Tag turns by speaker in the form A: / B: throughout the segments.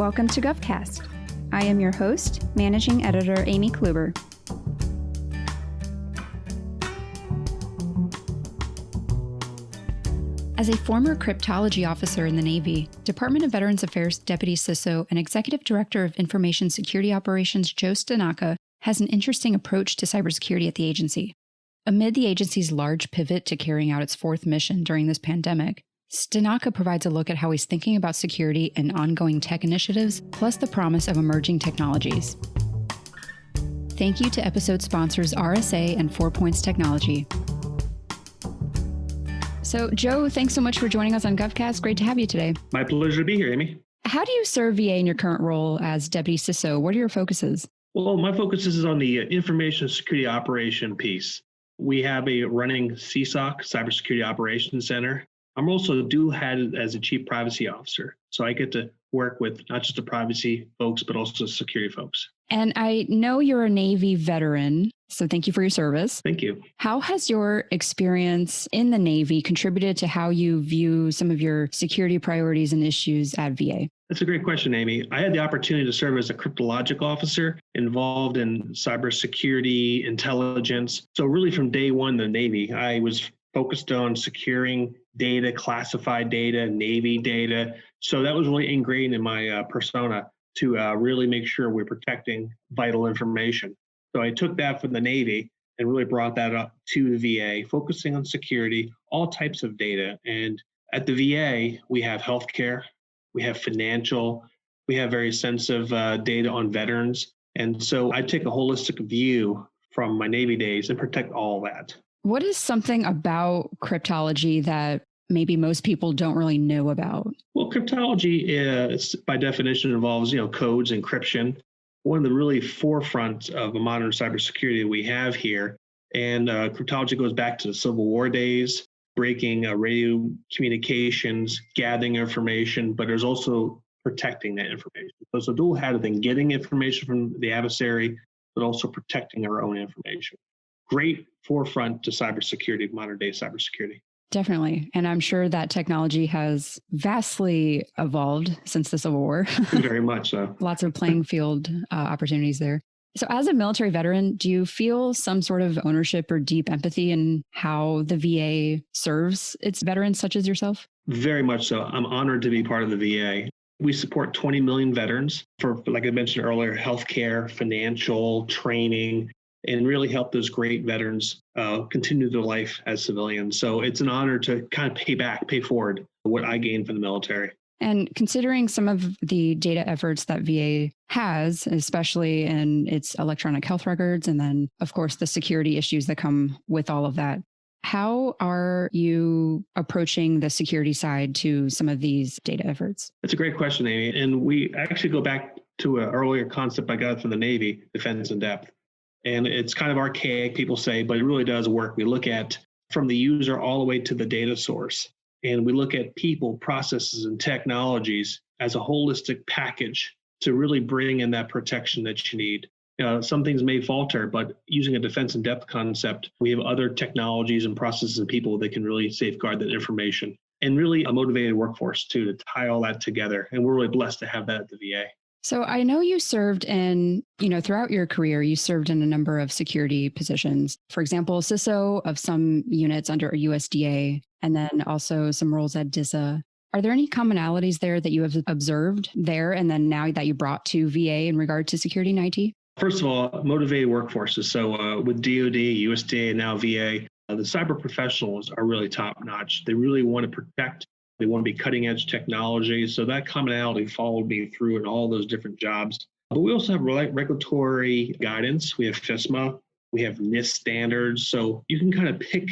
A: Welcome to Govcast. I am your host, Managing Editor Amy Kluber. As a former cryptology officer in the Navy, Department of Veterans Affairs Deputy CISO and Executive Director of Information Security Operations Joe Stenaka has an interesting approach to cybersecurity at the agency. Amid the agency's large pivot to carrying out its fourth mission during this pandemic, Stenaka provides a look at how he's thinking about security and ongoing tech initiatives, plus the promise of emerging technologies. Thank you to episode sponsors RSA and 4 Points Technology. So, Joe, thanks so much for joining us on Govcast. Great to have you today.
B: My pleasure to be here, Amy.
A: How do you serve VA in your current role as Deputy CISO? What are your focuses?
B: Well, my focus is on the information security operation piece. We have a running CSOC, Cybersecurity Operations Center. I'm also dual headed as a Chief Privacy Officer. So I get to work with not just the privacy folks, but also security folks.
A: And I know you're a Navy veteran, so thank you for your service.
B: Thank you.
A: How has your experience in the Navy contributed to how you view some of your security priorities and issues at VA?
B: That's a great question, Amy. I had the opportunity to serve as a cryptologic officer involved in cybersecurity, intelligence. So really from day one in the Navy, I was focused on securing data, classified data, Navy data. So that was really ingrained in my persona to really make sure we're protecting vital information. So I took that from the Navy and really brought that up to the VA, focusing on security, all types of data. And at the VA, we have healthcare, we have financial, we have very sensitive data on veterans. And so I take a holistic view from my Navy days and protect all that.
A: What is something about cryptology that maybe most people don't really know about?
B: Well, cryptology is, by definition, involves codes, encryption. One of the really forefront of a modern cybersecurity we have here, and cryptology goes back to the Civil War days, breaking radio communications, gathering information, but there's also protecting that information. So it's a dual-headed thing: getting information from the adversary, but also protecting our own information. Great forefront to cybersecurity, modern day cybersecurity.
A: Definitely. And I'm sure that technology has vastly evolved since the Civil War.
B: Very much so.
A: Lots of playing field opportunities there. So as a military veteran, do you feel some sort of ownership or deep empathy in how the VA serves its veterans such as yourself?
B: Very much so. I'm honored to be part of the VA. We support 20 million veterans for, like I mentioned earlier, healthcare, financial, training, and really help those great veterans continue their life as civilians. So it's an honor to kind of pay forward what I gained from the military.
A: And considering some of the data efforts that VA has, especially in its electronic health records, and then, of course, the security issues that come with all of that, how are you approaching the security side to some of these data efforts?
B: That's a great question, Amy. And we actually go back to an earlier concept I got from the Navy, defense in depth. And it's kind of archaic, people say, but it really does work. We look at from the user all the way to the data source. And we look at people, processes, and technologies as a holistic package to really bring in that protection that you need. Some things may falter, but using a defense in depth concept, we have other technologies and processes and people that can really safeguard that information. And really a motivated workforce too, to tie all that together. And we're really blessed to have that at the VA.
A: So I know you served in, throughout your career, you served in a number of security positions. For example, CISO of some units under USDA, and then also some roles at DISA. Are there any commonalities there that you have observed there and then now that you brought to VA in regard to security and IT?
B: First of all, motivated workforces. So with DOD, USDA, and now VA, the cyber professionals are really top notch. They really want to protect. They want to be cutting edge technology. So that commonality followed me through in all those different jobs. But we also have regulatory guidance. We have FISMA, we have NIST standards. So you can kind of pick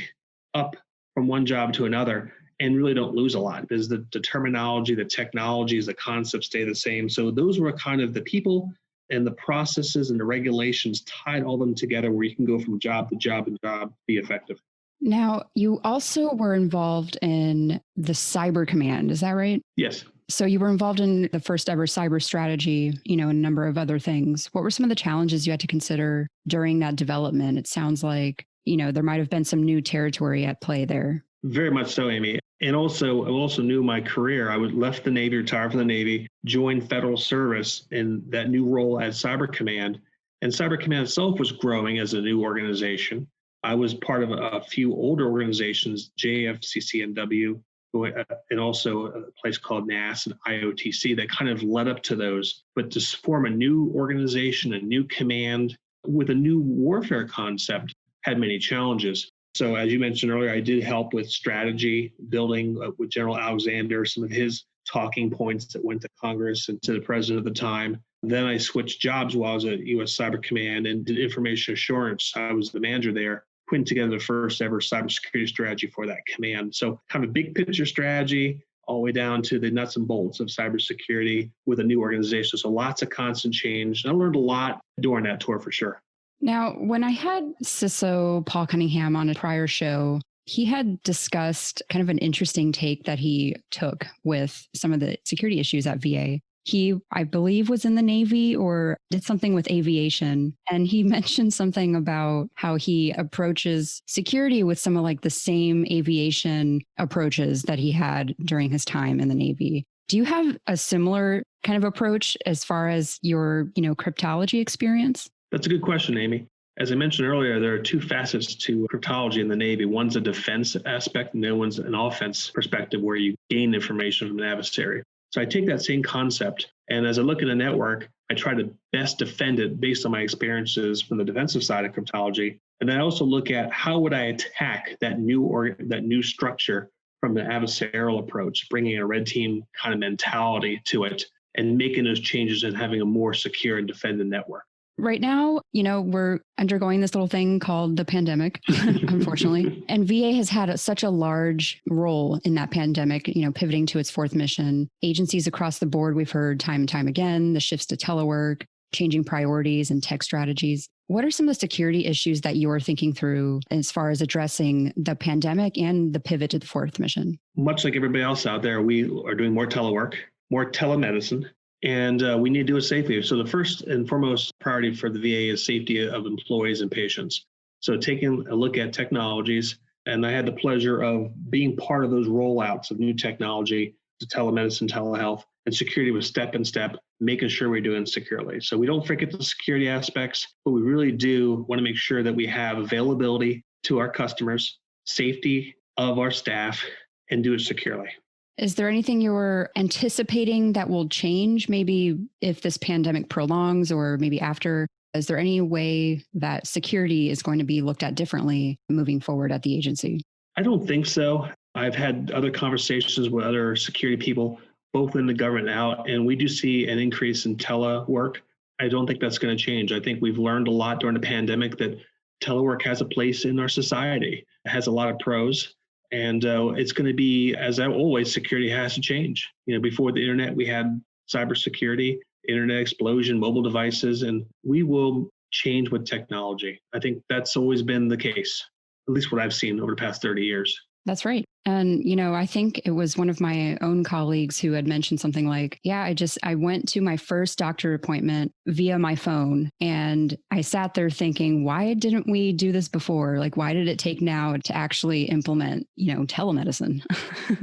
B: up from one job to another and really don't lose a lot because the terminology, the technologies, the concepts stay the same. So those were kind of the people and the processes and the regulations tied all them together where you can go from job to job and job, be effective.
A: Now, you also were involved in the Cyber Command, is that right?
B: Yes.
A: So you were involved in the first ever cyber strategy, and a number of other things. What were some of the challenges you had to consider during that development? It sounds like, there might have been some new territory at play there.
B: Very much so, Amy. And also, I also knew my career. I would left the Navy, retired from the Navy, joined federal service in that new role at Cyber Command. And Cyber Command itself was growing as a new organization. I was part of a few older organizations, JFCCNW, and also a place called NAS and IOTC that kind of led up to those. But to form a new organization, a new command with a new warfare concept had many challenges. So as you mentioned earlier, I did help with strategy, building with General Alexander, some of his talking points that went to Congress and to the president at the time. Then I switched jobs while I was at U.S. Cyber Command and did information assurance. I was the manager there, putting together the first ever cybersecurity strategy for that command. So kind of a big picture strategy all the way down to the nuts and bolts of cybersecurity with a new organization. So lots of constant change. I learned a lot during that tour for sure.
A: Now, when I had CISO Paul Cunningham on a prior show, he had discussed kind of an interesting take that he took with some of the security issues at VA. He, I believe, was in the Navy or did something with aviation. And he mentioned something about how he approaches security with some of like the same aviation approaches that he had during his time in the Navy. Do you have a similar kind of approach as far as your, cryptology experience?
B: That's a good question, Amy. As I mentioned earlier, there are two facets to cryptology in the Navy. One's a defense aspect, and the other one's an offense perspective where you gain information from an adversary. So I take that same concept, and as I look at a network, I try to best defend it based on my experiences from the defensive side of cryptology. And then I also look at how would I attack that new structure from the adversarial approach, bringing a red team kind of mentality to it and making those changes and having a more secure and defended network.
A: Right now, we're undergoing this little thing called the pandemic, unfortunately. And VA has had such a large role in that pandemic, pivoting to its fourth mission. Agencies across the board, we've heard time and time again, the shifts to telework, changing priorities and tech strategies. What are some of the security issues that you're thinking through as far as addressing the pandemic and the pivot to the fourth mission?
B: Much like everybody else out there, we are doing more telework, more telemedicine. And we need to do it safely. So the first and foremost priority for the VA is safety of employees and patients. So taking a look at technologies, and I had the pleasure of being part of those rollouts of new technology to telemedicine, telehealth, and security was step in step, making sure we're doing securely. So we don't forget the security aspects, but we really do want to make sure that we have availability to our customers, safety of our staff, and do it securely.
A: Is there anything you're anticipating that will change, maybe if this pandemic prolongs or maybe after? Is there any way that security is going to be looked at differently moving forward at the agency?
B: I don't think so. I've had other conversations with other security people, both in the government and out, and we do see an increase in telework. I don't think that's going to change. I think we've learned a lot during the pandemic that telework has a place in our society. It has a lot of pros. And it's going to be, as always, security has to change. Before the internet, we had cybersecurity, internet explosion, mobile devices, and we will change with technology. I think that's always been the case, at least what I've seen over the past 30 years.
A: That's right. And, I think it was one of my own colleagues who had mentioned something like, I went to my first doctor appointment via my phone. And I sat there thinking, why didn't we do this before? Like, why did it take now to actually implement, telemedicine?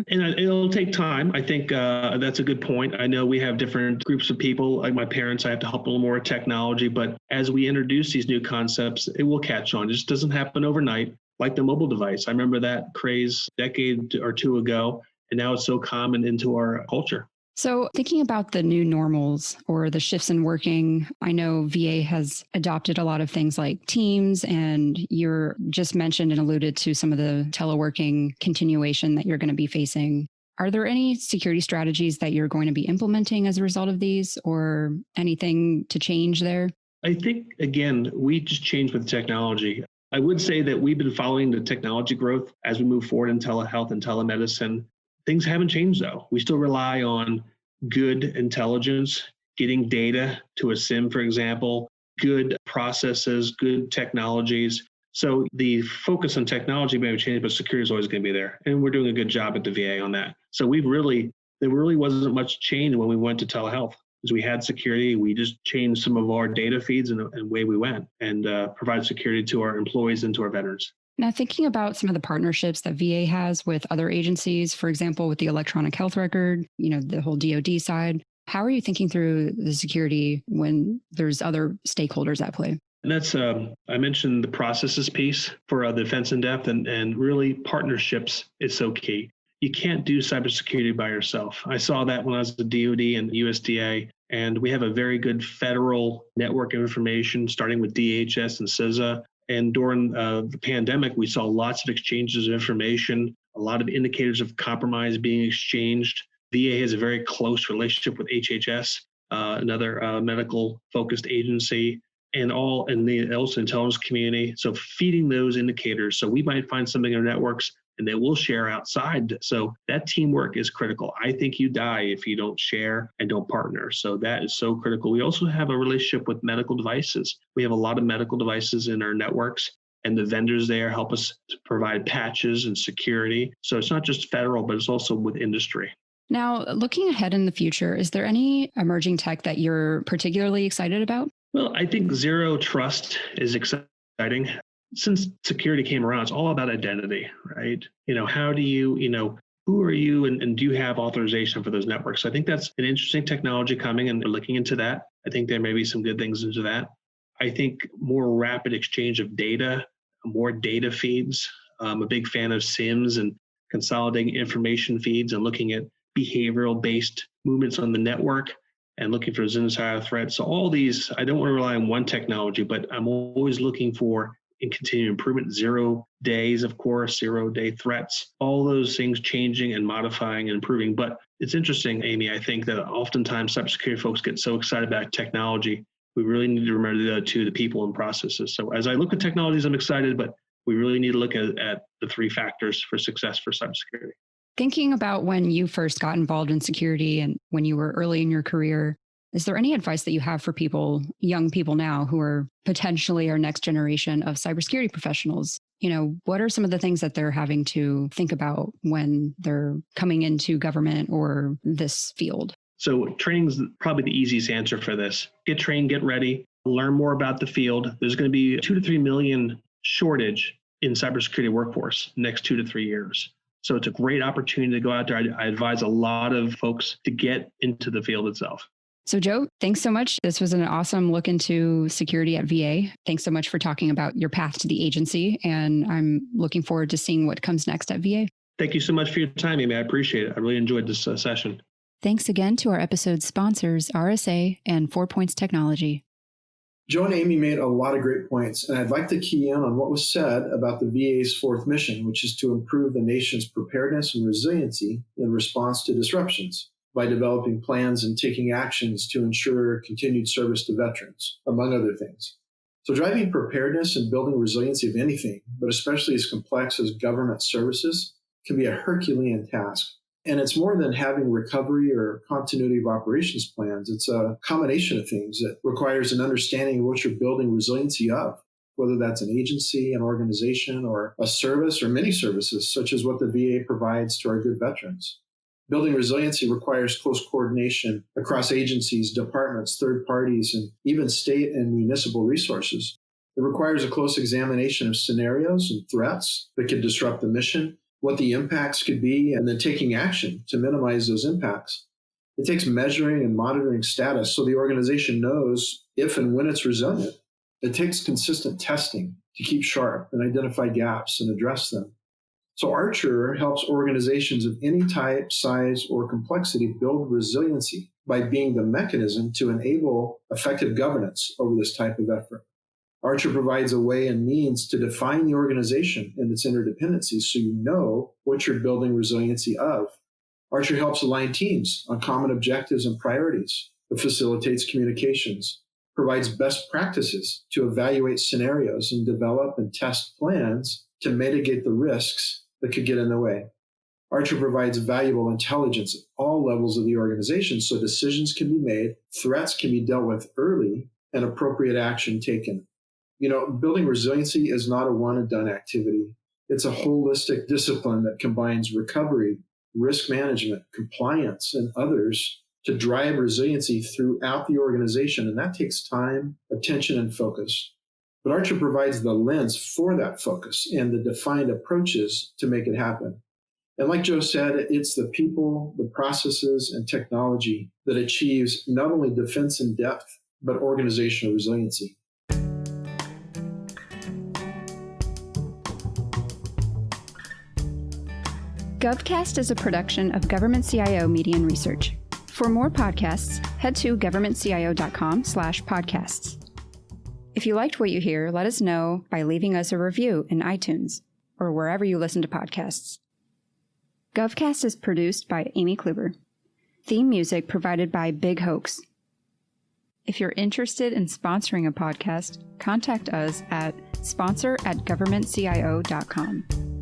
B: And it'll take time. I think that's a good point. I know we have different groups of people. Like my parents, I have to help a little more with technology. But as we introduce these new concepts, it will catch on. It just doesn't happen overnight. Like the mobile device. I remember that craze a decade or two ago, and now it's so common into our culture.
A: So thinking about the new normals or the shifts in working, I know VA has adopted a lot of things like Teams, and you're just mentioned and alluded to some of the teleworking continuation that you're going to be facing. Are there any security strategies that you're going to be implementing as a result of these, or anything to change there?
B: I think, again, we just change with technology. I would say that we've been following the technology growth as we move forward in telehealth and telemedicine. Things haven't changed, though. We still rely on good intelligence, getting data to a SIM, for example, good processes, good technologies. So the focus on technology may have changed, but security is always going to be there. And we're doing a good job at the VA on that. So there really wasn't much change when we went to telehealth. As we had security, we just changed some of our data feeds and away we went, and provide security to our employees and to our veterans.
A: Now, thinking about some of the partnerships that VA has with other agencies, for example, with the electronic health record, the whole DoD side, how are you thinking through the security when there's other stakeholders at play?
B: And that's, I mentioned the processes piece for defense in depth, and really partnerships is so key. You can't do cybersecurity by yourself. I saw that when I was at the DoD and USDA, and we have a very good federal network of information, starting with DHS and CISA. And during the pandemic, we saw lots of exchanges of information, a lot of indicators of compromise being exchanged. VA has a very close relationship with HHS, another medical focused agency, and the also intelligence community. So feeding those indicators. So we might find something in our networks and they will share outside. So that teamwork is critical. I think you die if you don't share and don't partner. So that is so critical. We also have a relationship with medical devices. We have a lot of medical devices in our networks, and the vendors there help us to provide patches and security. So it's not just federal, but it's also with industry.
A: Now, looking ahead in the future, is there any emerging tech that you're particularly excited about?
B: Well, I think zero trust is exciting. Since security came around, it's all about identity, right? How do you, who are you, and do you have authorization for those networks? So I think that's an interesting technology coming, and we're looking into that. I think there may be some good things into that. I think more rapid exchange of data, more data feeds. I'm a big fan of SIMs and consolidating information feeds and looking at behavioral-based movements on the network and looking for zero threats. So all these, I don't want to rely on one technology, but I'm always looking for in continued improvement, 0 days, of course, 0-day threats, all those things changing and modifying and improving. But it's interesting, Amy, I think that oftentimes cybersecurity folks get so excited about technology. We really need to remember the other two, the people and processes. So as I look at technologies, I'm excited, but we really need to look at the 3 factors for success for cybersecurity.
A: Thinking about when you first got involved in security and when you were early in your career, is there any advice that you have for young people now who are potentially our next generation of cybersecurity professionals? What are some of the things that they're having to think about when they're coming into government or this field?
B: So training is probably the easiest answer for this. Get trained, get ready, learn more about the field. There's going to be 2 to 3 million shortage in cybersecurity workforce next 2 to 3 years. So it's a great opportunity to go out there. I advise a lot of folks to get into the field itself.
A: So Joe, thanks so much. This was an awesome look into security at VA. Thanks so much for talking about your path to the agency. And I'm looking forward to seeing what comes next at VA.
B: Thank you so much for your time, Amy. I appreciate it. I really enjoyed this session.
A: Thanks again to our episode sponsors, RSA and 4 Points Technology.
C: Joe and Amy made a lot of great points, and I'd like to key in on what was said about the VA's 4th mission, which is to improve the nation's preparedness and resiliency in response to disruptions by developing plans and taking actions to ensure continued service to veterans, among other things. So driving preparedness and building resiliency of anything, but especially as complex as government services, can be a Herculean task. And it's more than having recovery or continuity of operations plans. It's a combination of things that requires an understanding of what you're building resiliency of, whether that's an agency, an organization, or a service, or many services, such as what the VA provides to our good veterans. Building resiliency requires close coordination across agencies, departments, third parties, and even state and municipal resources. It requires a close examination of scenarios and threats that could disrupt the mission, what the impacts could be, and then taking action to minimize those impacts. It takes measuring and monitoring status so the organization knows if and when it's resilient. It takes consistent testing to keep sharp and identify gaps and address them. So Archer helps organizations of any type, size, or complexity build resiliency by being the mechanism to enable effective governance over this type of effort. Archer provides a way and means to define the organization and its interdependencies so you know what you're building resiliency of. Archer helps align teams on common objectives and priorities. It facilitates communications, provides best practices to evaluate scenarios and develop and test plans to mitigate the risks that could get in the way. Archer provides valuable intelligence at all levels of the organization so decisions can be made, threats can be dealt with early, and appropriate action taken. Building resiliency is not a one-and-done activity. It's a holistic discipline that combines recovery, risk management, compliance, and others to drive resiliency throughout the organization, and that takes time, attention, and focus. But Archer provides the lens for that focus and the defined approaches to make it happen. And like Joe said, it's the people, the processes, and technology that achieves not only defense in depth, but organizational resiliency.
A: Govcast is a production of Government CIO Media and Research. For more podcasts, head to governmentcio.com/podcasts. If you liked what you hear, let us know by leaving us a review in iTunes or wherever you listen to podcasts. Govcast is produced by Amy Kluber. Theme music provided by Big Hoax. If you're interested in sponsoring a podcast, contact us at sponsor@governmentcio.com.